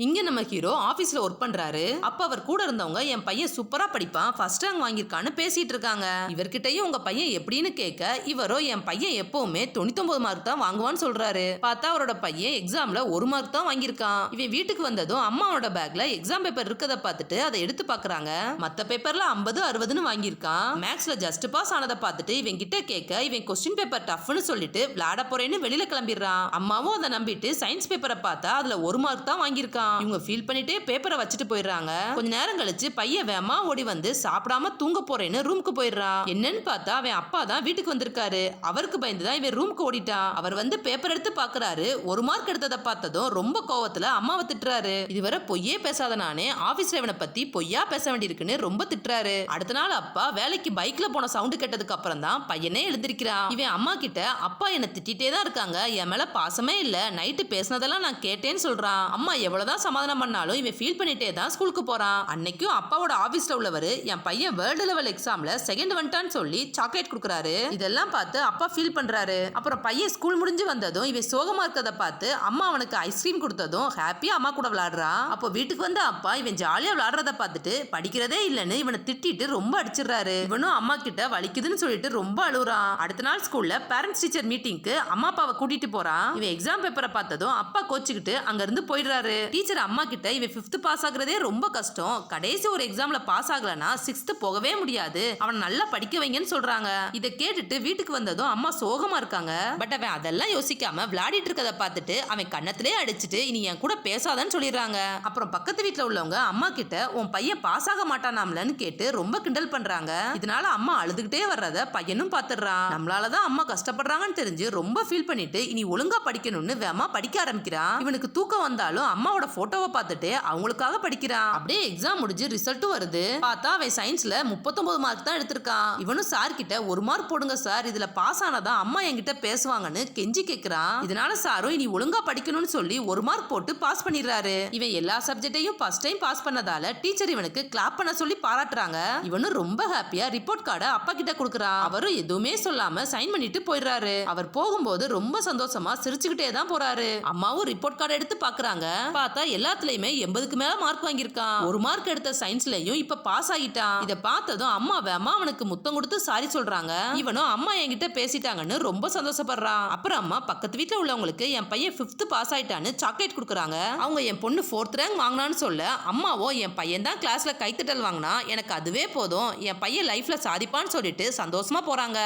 இங்க நம்ம ஹீரோ ஆபீஸ்ல ஒர்க் பண்றாரு. அப்ப அவர் கூட இருந்தவங்க என் பையன் சூப்பரா படிப்பான், ஃபர்ஸ்ட் ரேங்க் வாங்கியிருக்கான்னு பேசிட்டு இருக்காங்க. இவர்கிட்டயும் உங்க பையன் எப்படின்னு கேட்க இவரோ என் பையன் எப்பவுமே 99 மார்க் தான் வாங்குவான்னு சொல்றாரு. பார்த்தா அவரோட பையன் எக்ஸாம்ல 1 மார்க் தான் வாங்கியிருக்கான். இவன் வீட்டுக்கு வந்ததும் அம்மாவோட பேக்ல எக்ஸாம் பேப்பர் இருக்கத பார்த்துட்டு அதை எடுத்து பாக்குறாங்க. மத்த பேப்பர்ல 50 60ன்னு வாங்கியிருக்கான். மேக்ஸ்ல ஜஸ்ட் பாஸ் ஆனதை பார்த்துட்டு இவன் கிட்ட கேட்க இவன் கொஸ்டின் பேப்பர் டஃப்னு சொல்லிட்டு விளையாட போறேன்னு வெளியில கிளம்பிடுறான். அம்மாவும் அதை நம்பிட்டு சயின்ஸ் பேப்பரை பார்த்தா அதுல 1 மார்க் தான் வாங்கியிருக்கான். இவங்க ஃபீல் பண்ணிட்டே பேப்பரை வச்சுட்டு போயிடுறாங்க. கொஞ்ச நேரம் கழிச்சு பையன் வேமா ஓடி வந்து சாப்பிடாம தூங்க போறேன்னு ரூமுக்கு போயிடுறான். என்னன்னு பார்த்தா அவன் அப்பா தான் வீட்டுக்கு வந்திருக்காரு. அவருக்கு பயந்துதான் இவன் ரூமுக்கு ஓடிட்டான். அவர் வந்து பேப்பர் எடுத்து பாக்குறாரு. 1 மார்க் எடுத்ததை பார்த்ததும் ரொம்ப கோவத்துல அம்மாவை திட்டுறாரு. இதுவரை பொய்யே பேசாத நானே ஆபீஸ்ல இவனை பத்தி பொய்யா பேச வேண்டியிருக்குன்னு ரொம்ப திட்டுறாரு. அடுத்த நாள் அப்பா வேலைக்கு பைக்ல போன சவுண்ட் கேட்டதுக்கு அப்புறம் தான் பையனே எழுந்திருக்கிறான். இவன் அம்மா கிட்ட அப்பா என்ன திட்டிட்டே தான் இருக்காங்க, என் மேல பாசமே இல்ல, நைட்டு பேசினதெல்லாம் நான் கேட்டேன்னு சொல்றான். அம்மா எவ்வளவுதான் சமாதானம் பண்ணாலும் இவன் ஃபீல் பண்ணிட்டே தான் ஸ்கூலுக்கு போறான். அன்னைக்கும் அப்பாவோட ஆபீஸ்ல உள்ளவர் என் பையன் வேர்ல்டு லெவல் எக்ஸாம்ல செகண்ட் வந்துட்டான்னு சொல்லி சாக்லேட் கொடுக்குறாரு. இதெல்லாம் பார்த்து அப்பா ஃபீல் பண்றாரு. அப்புறம் பையன் ஸ்கூல் முடிஞ்சு வந்ததும் இவன் சோகமா இருக்கதை பார்த்து அம்மா அவனுக்கு ஐஸ்கிரீம் கொடுத்ததும் ஹாப்பியா அம்மா கூட விளையாடுறான். அப்போ வீட்டுக்கு வந்து அப்பா இவன் ஜாலியா விளையாடுறத பார்த்துட்டு படிக்கிறதே இல்லைன்னு இவனை திட்டிட்டு ரொம்ப அடிச்சிடுறாரு. இவனும் அம்மா கிட்ட வலிக்குதுன்னு சொல்லிட்டு ரொம்ப அழுகுறான். அடுத்த நாள் ஸ்கூல்ல பேரண்ட்ஸ் டீச்சர் மீட்டிங்க்கு அம்மா அப்பாவை கூட்டிட்டு போறான். இவன் எக்ஸாம் பேப்பரை பார்த்ததும் அப்பா கோச்சுக்கிட்டு அங்க இருந்து போயிடுறாரு. டீச்சர் அம்மா கிட்ட இவன் 5th பாஸ் ஆகுறதே ரொம்ப கஷ்டம், கடைசி ஒரு எக்ஸாம்ல பாஸ் ஆகலனா 6th போகவே முடியாது, அவன் நல்லா படிக்க வைங்கன்னு சொல்றாங்க. இதை கேட்டுட்டு வீட்டுக்கு வந்ததும் அம்மா சோகமா இருக்காங்க. பட் அவன் அதெல்லாம் யோசிக்காம விளையாடிட்டு இருக்கதை பார்த்துட்டு அவன் கண்ணத்திலே அடிச்சுட்டு இனி என் கூட பேசாதன்னு சொல்லிடுறாங்க. அப்புறம் பக்கத்து வீட்டுல உள்ளவங்க அம்மா கிட்ட உன் பையன் பாஸ் ஆக மாட்டானாம்லன்னு கேட்டு ரொம்ப கிண்டல் பண்றாங்க. இதனால அம்மா அழுதுகிட்டே வர்றத பையனும் பாத்துறான். நம்மளாலதான் அம்மா கஷ்டப்படுறாங்கன்னு தெரிஞ்சு ரொம்ப ஃபீல் பண்ணிட்டு இனி ஒழுங்கா படிக்கணும்னு வேமா படிக்க ஆரம்பிக்கிறான். இவனுக்கு தூக்கம் வந்தாலும் அம்மாவோட போட்டோவை பார்த்துட்டு அவங்களுக்காக படிக்கிறான். அப்படியே எக்ஸாம் முடிஞ்சு ரிசல்ட்டும் வருது. பார்த்தா அவன் சயின்ஸ்ல 39 மார்க் தான் எடுத்திருக்கான். இவனும் சார் கிட்ட 1 மார்க் போடுங்க சார், இதுல பாஸ் ஆனாதான் அம்மா என்கிட்ட பேசுவாங்கன்னு கெஞ்சி கேட்கிறான். இதனால சாரும் இனி ஒழுங்கா படிக்கணும்னு சொல்லி 1 மார்க் போட்டு பாஸ் பண்ணிடுறாரு. இவன் எல்லா சப்ஜெக்டையும் ஃபர்ஸ்ட் டைம் பாஸ் பண்ணதால டீச்சர் இவனுக்கு கிளாப் பண்ண சொல்லி பாராட்டுறாங்க. இவனும் ரொம்ப ஹாப்பியா ரிப்போர்ட் கார்டை அப்பா கிட்ட கொடுக்கறான். அவரும் எதுவுமே சொல்லாம சைன் பண்ணிட்டு போயிடுறாரு. அவர் போகும்போது ரொம்ப சந்தோஷமா சிரிச்சுக்கிட்டே தான் போறாரு. அம்மாவும் ரிப்போர்ட் கார்டை எடுத்து பாக்குறாங்க. பார்த்தா எல்லாத்துலயுமே 80க்கு மேல மார்க் வாங்கியிருக்கான். 1 மார்க் எடுத்த சயின்ஸ்லயும் இப்ப பாஸ் ஆகிட்டான். இத பார்த்ததும் அம்மா வேமா அவனுக்கு முத்தம் கொடுத்து சாரி சொல்றாங்க. இவனும் அம்மா என்கிட்ட பேசிட்டாங்கன்னு ரொம்ப சந்தோஷப்படுறான். அப்புறம் அம்மா பக்கத்து வீட்டுல உள்ளவங்களுக்கு என் பையன் 5th பாஸ் ஆயிட்டான்னு சாக்லேட் கொடுக்குறாங்க. அவங்க என் பொண்ணு 4th ரேங்க் வாங்கினான்னு சொல்ல அம்மாவோ என் பையன் தான் கிளாஸ்ல கைத்தட்டல் வாங்கினா எனக்கு அதுவே போதும், என் பையன் லைஃப்ல சாதிப்பான்னு சொல்லிட்டு சந்தோஷமா போறாங்க.